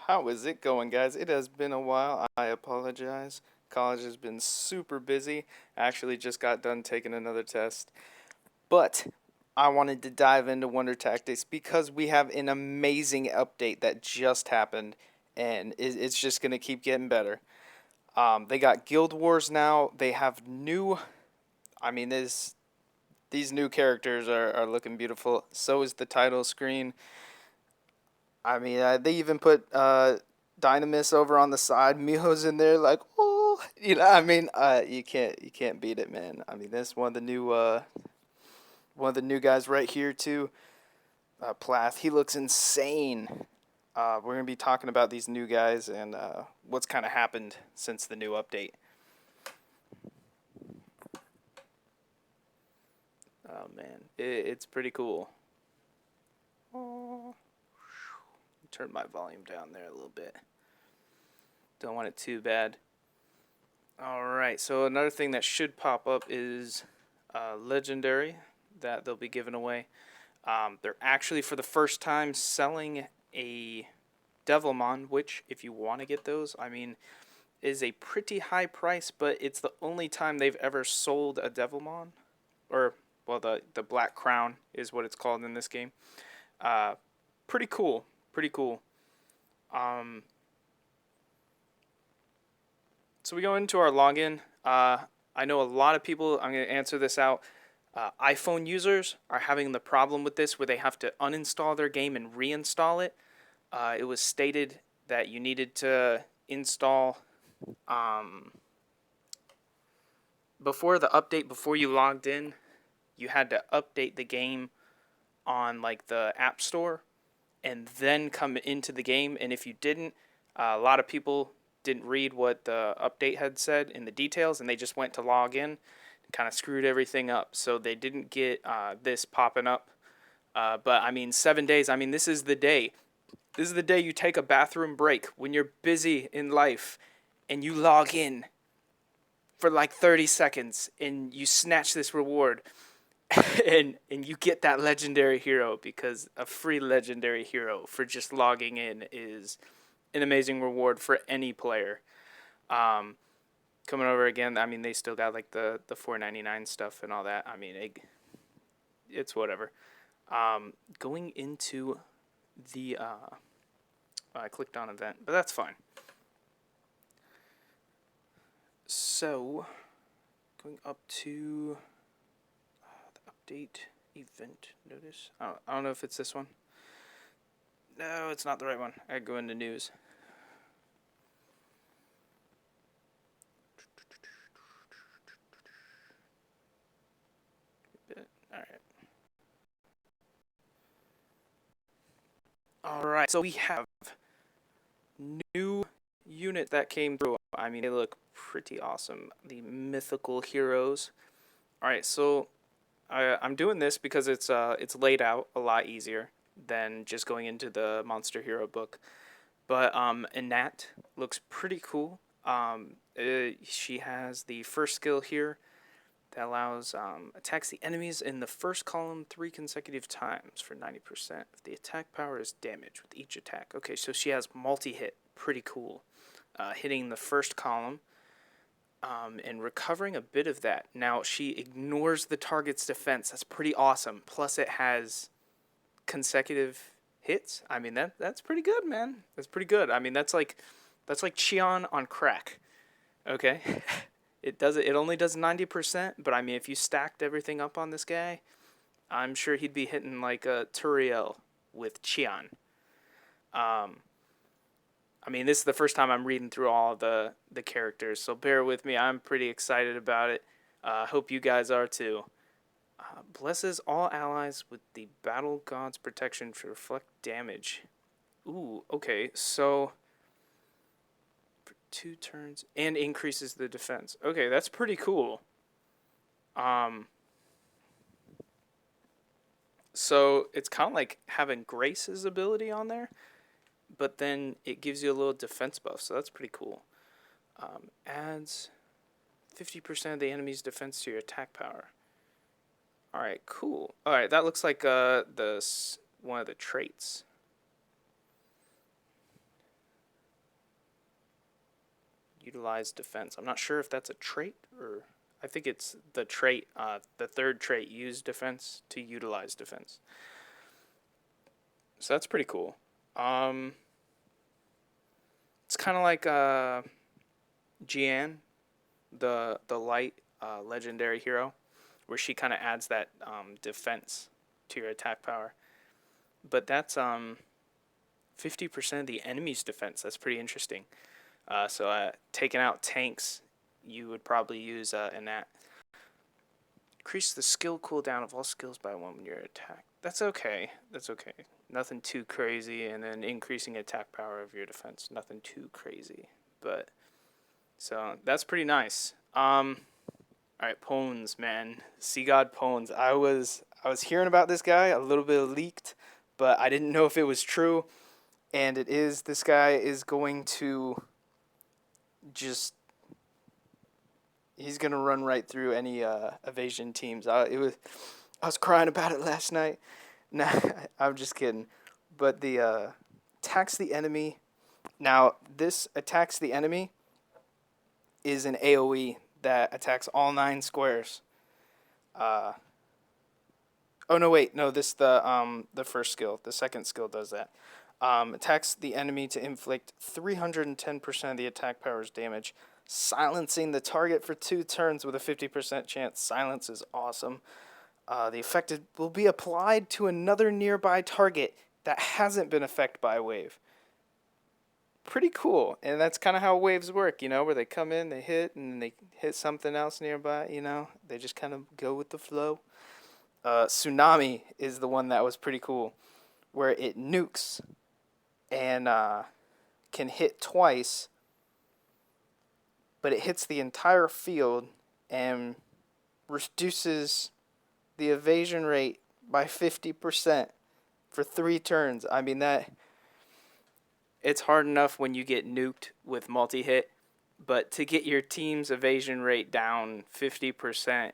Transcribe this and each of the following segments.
How is it going, guys? It has been a while. I apologize. College has been super busy. I actually just got done taking another test. But I wanted to dive into Wonder Tactics because we have an amazing update that just happened, and it's just going to keep getting better. They got Guild Wars now. They have new. I mean, these new characters are looking beautiful. So is the title screen. I mean, they even put Dynamis over on the side. Miho's in there, like, oh, I mean, you can't beat it, man. I mean, that's one of the new guys right here too. Plath, he looks insane. We're gonna be talking about these new guys and what's kind of happened since the new update. Oh man, it's pretty cool. Oh. Turn my volume down there a little bit. Don't want it too bad. Alright, so another thing that should pop up is Legendary that they'll be giving away. They're actually, for the first time, selling a Devilmon, which, if you want to get those, I mean, is a pretty high price, but it's the only time they've ever sold a Devilmon. Or, well, the Black Crown is what it's called in this game. Pretty cool. Pretty cool. So we go into our login. I know a lot of people, I'm going to answer this out. iPhone users are having the problem with this where they have to uninstall their game and reinstall it. It was stated that you needed to install before the update, before you logged in, you had to update the game on like the App Store and then come into the game. And if you didn't, a lot of people didn't read what the update had said in the details, and they just went to log in, kind of screwed everything up. So they didn't get this popping up. But I mean, 7 days. I mean, this is the day. This is the day you take a bathroom break when you're busy in life, and you log in for like 30 seconds, and you snatch this reward. and you get that legendary hero, because a free legendary hero for just logging in is an amazing reward for any player. Coming over again, I mean, they still got like the $4.99 stuff and all that. I mean, it's whatever. Going into the I clicked on event, but that's fine. So going up to the update event notice. I don't know if it's this one. No, it's not the right one. I go into news. Alright, so we have new unit that came through. I mean, they look pretty awesome. The mythical heroes. Alright, so I'm doing this because it's laid out a lot easier than just going into the Monster Hero book. But Anat looks pretty cool. She has the first skill here that allows attacks the enemies in the first column 3 consecutive times for 90%. If the attack power is damaged with each attack. Okay, so she has multi-hit. Pretty cool. Hitting the first column and recovering a bit of that. Now, she ignores the target's defense. That's pretty awesome. Plus, it has consecutive hits. I mean, that's pretty good, man. That's pretty good. I mean, that's like Cheon on crack. Okay? It only does 90%, but I mean, if you stacked everything up on this guy, I'm sure he'd be hitting like a Turiel with Cheon. I mean, this is the first time I'm reading through all the characters, so bear with me. I'm pretty excited about it. Hope you guys are too. Blesses all allies with the battle god's protection to reflect damage. Ooh, okay, so 2 turns and increases the defense. Okay, that's pretty cool. So it's kind of like having Grace's ability on there, but then it gives you a little defense buff, so that's pretty cool. Adds 50% of the enemy's defense to your attack power. Alright, cool. Alright, that looks like one of the traits. Utilize defense. I'm not sure if that's a trait or I think it's the trait, the third trait, use defense to utilize defense. So that's pretty cool. It's kind of like Jian, the light legendary hero, where she kind of adds that defense to your attack power. But that's 50% of the enemy's defense. That's pretty interesting. So taking out tanks, you would probably use in that. Increase the skill cooldown of all skills by 1 when you're attacked. That's okay. That's okay. Nothing too crazy. And then increasing attack power of your defense. Nothing too crazy. But so that's pretty nice. All right, Pons, man. Sea God Pons. I was hearing about this guy, a little bit leaked, but I didn't know if it was true. And it is. This guy is going to he's gonna run right through any evasion teams. I was crying about it last night. Nah, I'm just kidding. But the attacks the enemy. Now this attacks the enemy is an AOE that attacks all 9 squares. Oh no, wait, no. This the first skill. The second skill does that. Attacks the enemy to inflict 310% of the attack power's damage, silencing the target for 2 turns with a 50% chance. Silence is awesome. The effect will be applied to another nearby target that hasn't been affected by a wave. Pretty cool, and that's kind of how waves work, you know, where they come in, they hit, and they hit something else nearby, you know. They just kind of go with the flow. Tsunami is the one that was pretty cool, where it nukes and can hit twice, but it hits the entire field and reduces the evasion rate by 50% for 3 turns. I mean, that it's hard enough when you get nuked with multi-hit, but to get your team's evasion rate down 50%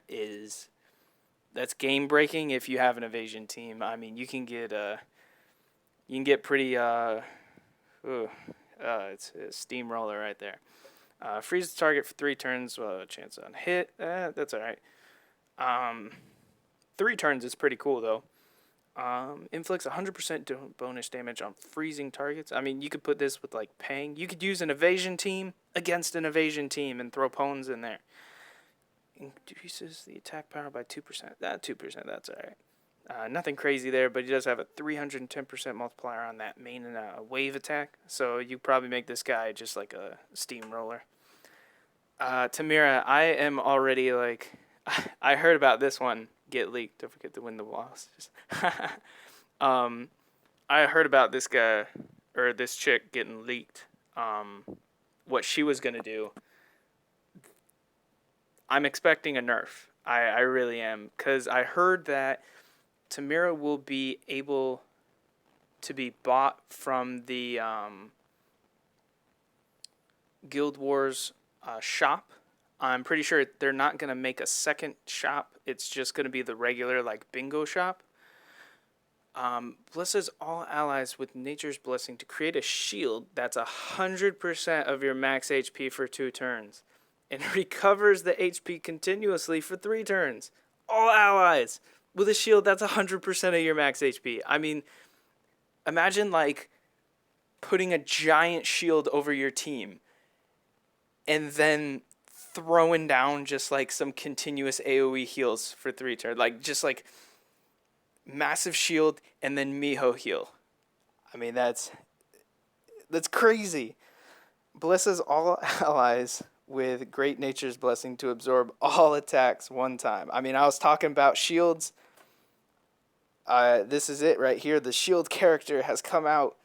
that's game breaking if you have an evasion team. I mean, you can get pretty it's a steamroller right there. Freeze the target for 3 turns. Chance on hit. That's all right. 3 turns is pretty cool though. Inflicts 100% bonus damage on freezing targets. I mean, you could put this with like Pang. You could use an evasion team against an evasion team and throw Pons in there. Increases the attack power by 2%. 2%, that's all right. Nothing crazy there, but he does have a 310% multiplier on that main wave attack. So you probably make this guy just like a steamroller. Tamira, I am already like, I heard about this one get leaked. Don't forget to win the walls. I heard about this guy or this chick getting leaked. What she was gonna do. I'm expecting a nerf. I really am, because I heard that Tamira will be able to be bought from the Guild Wars shop. I'm pretty sure they're not going to make a second shop. It's just going to be the regular like bingo shop. Blesses all allies with nature's blessing to create a shield that's 100% of your max HP for 2 turns. And recovers the HP continuously for 3 turns. All allies with a shield that's 100% of your max HP. I mean, imagine like putting a giant shield over your team and then throwing down just like some continuous AoE heals for 3 turns. Like just like massive shield and then Miho heal. I mean, that's crazy. Blesses all allies with great nature's blessing to absorb all attacks 1 time. I mean, I was talking about shields. This is it right here. The shield character has come out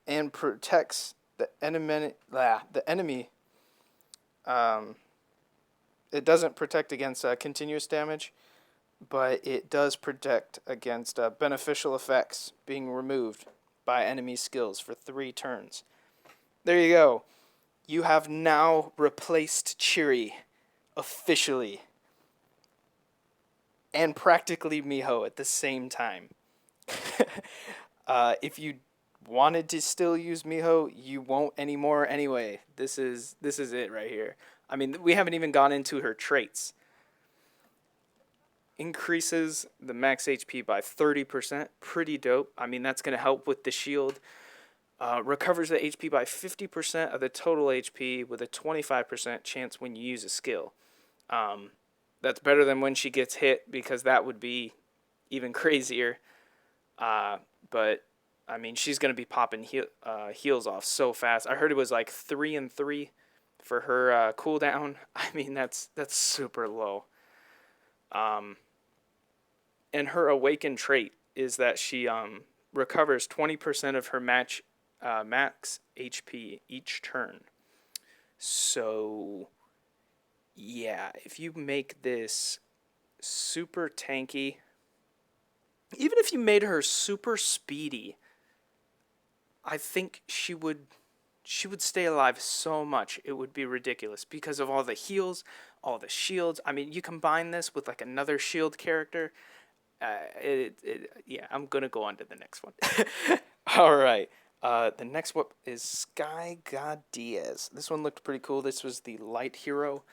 and protects the enemy. It doesn't protect against continuous damage, but it does protect against beneficial effects being removed by enemy skills for 3 turns. There you go. You have now replaced Chiri officially and practically Miho at the same time. If you wanted to still use Miho, you won't anymore anyway. This is it right here. I mean, we haven't even gone into her traits. Increases the max HP by 30%. Pretty dope. I mean, that's going to help with the shield. Recovers the HP by 50% of the total HP with a 25% chance when you use a skill. That's better than when she gets hit, because that would be even crazier. But I mean, she's gonna be popping heals off so fast. I heard it was like 3 and 3 for her cooldown. I mean, that's super low. And her awakened trait is that she recovers 20% of her max HP each turn. So yeah, if you make this super tanky, even if you made her super speedy, I think she would stay alive so much. It would be ridiculous because of all the heals, all the shields. I mean, you combine this with like another shield character. Yeah, I'm gonna go on to the next one. All right. The next one is Sky God Diaz. This one looked pretty cool. This was the light hero.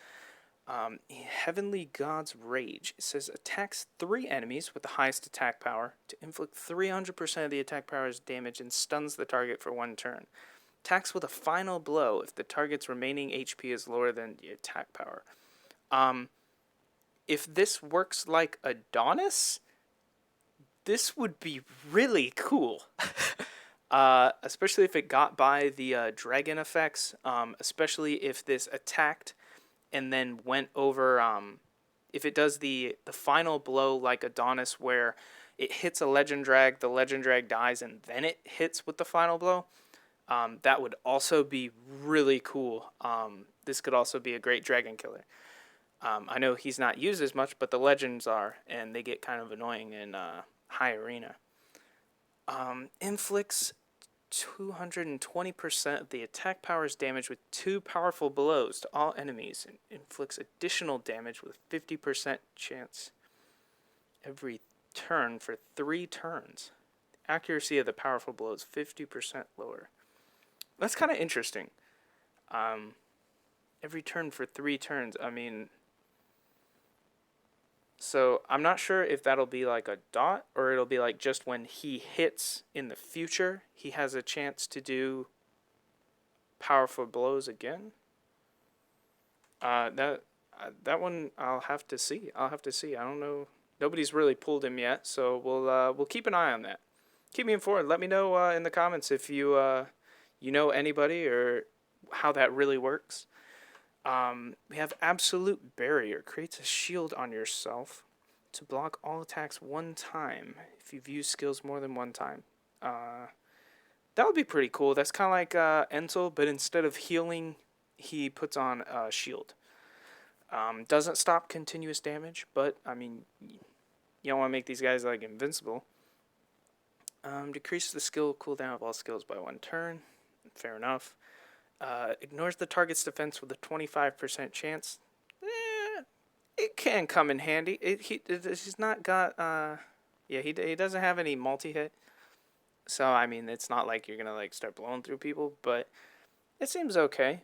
Heavenly God's Rage. It says attacks 3 enemies with the highest attack power to inflict 300% of the attack power's damage and stuns the target for 1 turn. Attacks with a final blow if the target's remaining HP is lower than the attack power. If this works like Adonis, this would be really cool. Especially if it got by the dragon effects. Especially if this attacked and then went over, if it does the final blow like Adonis, where it hits a legend drag, the legend drag dies, and then it hits with the final blow, that would also be really cool. This could also be a great dragon killer. I know he's not used as much, but the legends are, and they get kind of annoying in high arena. Inflicts 220% of the attack power's damage with 2 powerful blows to all enemies, and inflicts additional damage with 50% chance every turn for 3 turns. The accuracy of the powerful blow is 50% lower. That's kind of interesting. Every turn for 3 turns. I mean, so I'm not sure if that'll be like a dot, or it'll be like just when he hits in the future, he has a chance to do powerful blows again. That one I'll have to see. I don't know. Nobody's really pulled him yet, so we'll keep an eye on that. Keep me informed. Let me know in the comments if you know anybody or how that really works. We have Absolute Barrier. Creates a shield on yourself to block all attacks 1 time if you've used skills more than 1 time. That would be pretty cool. That's kind of like Entel, but instead of healing, he puts on a shield. Doesn't stop continuous damage, but, I mean, you don't want to make these guys, like, invincible. Decrease the skill cooldown of all skills by 1 turn. Fair enough. Ignores the target's defense with a 25% chance. It can come in handy. He's not got, he doesn't have any multi-hit. So, I mean, it's not like you're gonna, like, start blowing through people, but it seems okay.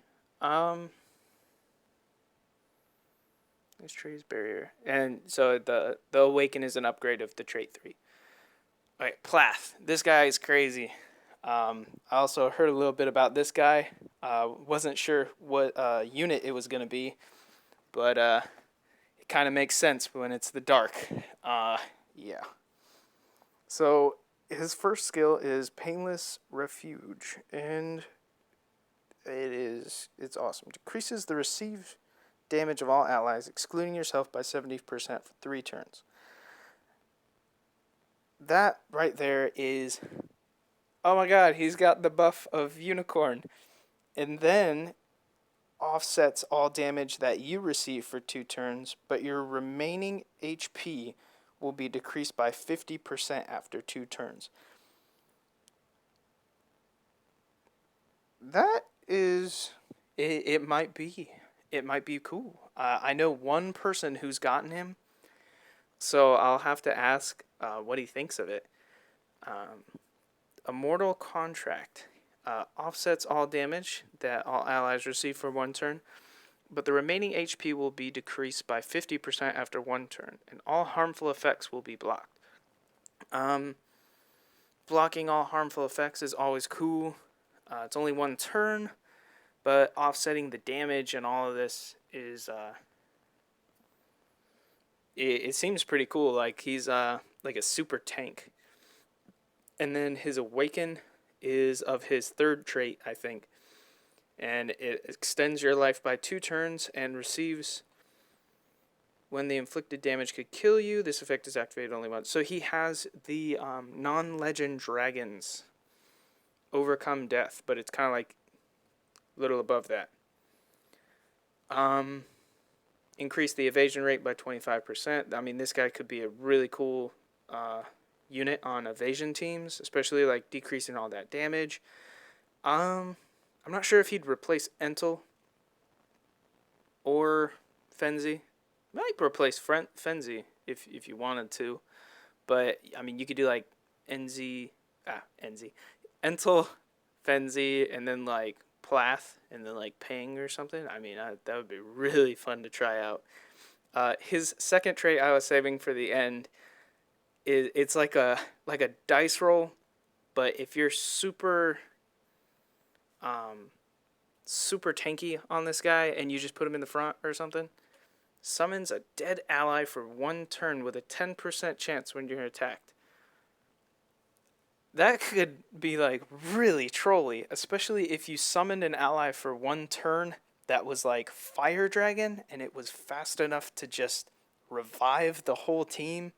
This tree's barrier. And so the Awaken is an upgrade of the trait 3. Alright, Plath. This guy is crazy. I also heard a little bit about this guy. Wasn't sure what unit it was going to be, but it kind of makes sense when it's the dark. Yeah. So his first skill is Painless Refuge, and it's awesome. Decreases the received damage of all allies, excluding yourself, by 70% for 3 turns. That right there is... Oh my god, he's got the buff of Unicorn. And then offsets all damage that you receive for 2 turns, but your remaining HP will be decreased by 50% after 2 turns. That is... It might be. It might be cool. I know one person who's gotten him, so I'll have to ask what he thinks of it. a mortal contract. Offsets all damage that all allies receive for one turn, but the remaining HP will be decreased by 50% after one turn, and all harmful effects will be blocked. Blocking all harmful effects is always cool. It's only one turn, but offsetting the damage and all of this is it seems pretty cool. Like he's like a super tank. And then his awaken is of his third trait, I think, and it extends your life by 2 turns and receives when the inflicted damage could kill you. This effect is activated only once. So he has the non-legend dragons overcome death, but it's kind of like a little above that. Increase the evasion rate by 25%. I mean, this guy could be a really cool unit on evasion teams, especially like decreasing all that damage. I'm not sure if he'd replace Entel or Fenzi. Might replace Fenzi if you wanted to, but I mean you could do like Entel, Fenzi, and then like Plath, and then like Ping or something. I mean that would be really fun to try out. His second trait I was saving for the end is it's like a dice roll, but if you're super tanky on this guy and you just put him in the front or something, summons a dead ally for 1 turn with a 10% chance when you're attacked. That could be like really trolly, especially if you summoned an ally for 1 turn that was like Fire Dragon and it was fast enough to just revive the whole team.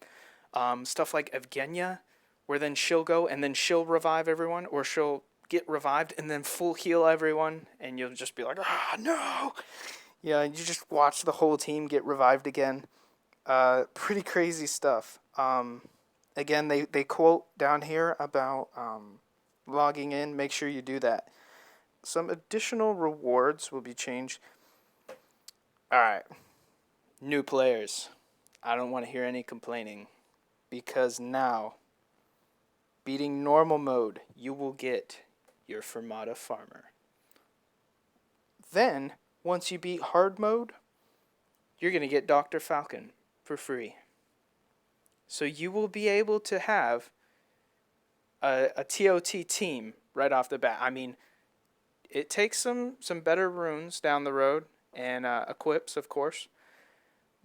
Stuff like Evgenia, where then she'll go and then she'll revive everyone, or she'll get revived and then full heal everyone, and you'll just be like, ah, no! Yeah, you just watch the whole team get revived again. Pretty crazy stuff. Again, they quote down here about logging in. Make sure you do that. Some additional rewards will be changed. Alright, new players. I don't want to hear any complaining, because now, beating normal mode, you will get your Fermata Farmer. Then, once you beat hard mode, you're going to get Dr. Falcon for free. So you will be able to have a TOT team right off the bat. I mean, it takes some better runes down the road, and equips, of course.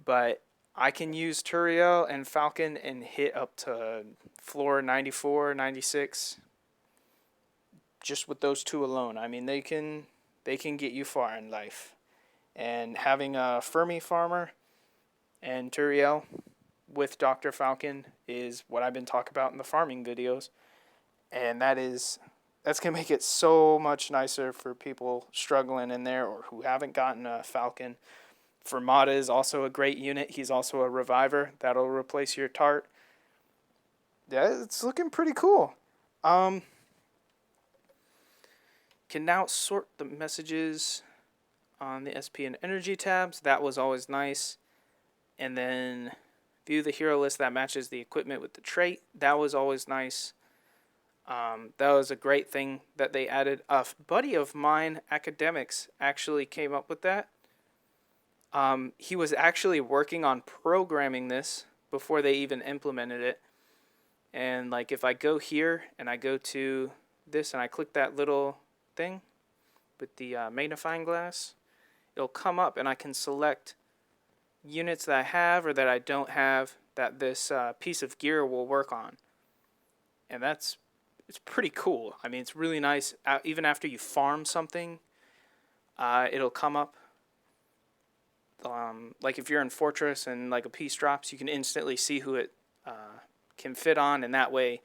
But I can use Turiel and Falcon and hit up to floor 94, 96 just with those two alone. I mean, they can get you far in life. And having a Fermi Farmer and Turiel with Dr. Falcon is what I've been talking about in the farming videos. And that's going to make it so much nicer for people struggling in there or who haven't gotten a Falcon. Fermata is also a great unit. He's also a reviver. That'll replace your Tart. Yeah, it's looking pretty cool. Can now sort the messages on the SP and energy tabs. That was always nice. And then view the hero list that matches the equipment with the trait. That was always nice. That was a great thing that they added. A buddy of mine, Academics, actually came up with that. He was actually working on programming this before they even implemented it. And like if I go here and I go to this and I click that little thing with the magnifying glass, it'll come up and I can select units that I have or that I don't have that this piece of gear will work on. And it's pretty cool. I mean, it's really nice. Even after you farm something, it'll come up. Like if you're in Fortress and like a piece drops, you can instantly see who it can fit on, and that way,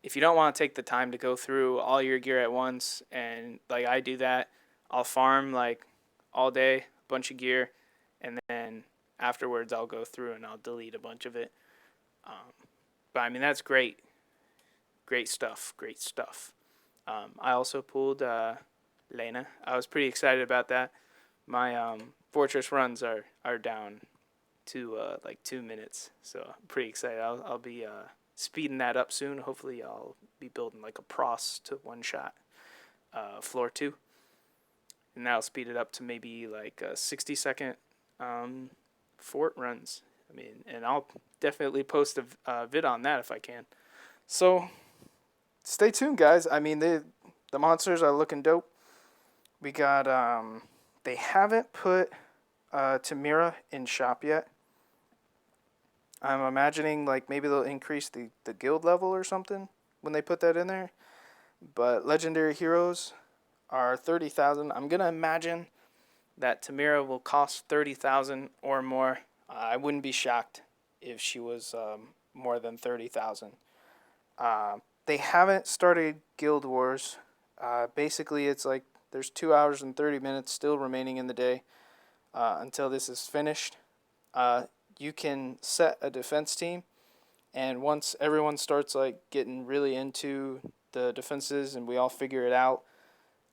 if you don't want to take the time to go through all your gear at once, and like I do that, I'll farm like all day, a bunch of gear, and then afterwards I'll go through and I'll delete a bunch of it. But I mean, that's great. Great stuff. I also pulled Lena. I was pretty excited about that. My Fortress runs are down to like 2 minutes, so I'm pretty excited. I'll be speeding that up soon. Hopefully I'll be building like a pros to one shot floor 2, and that'll speed it up to maybe like 60-second fort runs. I mean, and I'll definitely post a vid on that if I can. So stay tuned, guys. I mean, the monsters are looking dope. We got they haven't put Tamira in shop yet. I'm imagining like maybe they'll increase the guild level or something when they put that in there. But legendary heroes are 30,000. I'm gonna imagine that Tamira will cost 30,000 or more. I wouldn't be shocked if she was more than 30,000. They haven't started Guild Wars. Basically, it's like there's 2 hours and 30 minutes still remaining in the day until this is finished. You can set a defense team, and once everyone starts like getting really into the defenses and we all figure it out,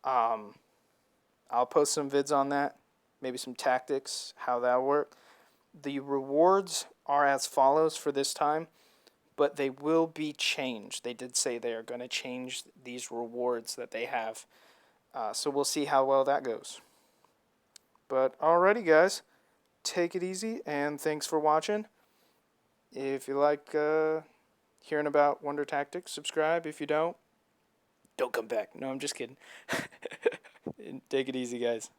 I'll post some vids on that, maybe some tactics, how that'll work. The rewards are as follows for this time, but they will be changed. They did say they are going to change these rewards that they have. So we'll see how well that goes. But alrighty, guys, take it easy, and thanks for watching. If you like hearing about Wonder Tactics, subscribe. If you don't come back. No, I'm just kidding. Take it easy, guys.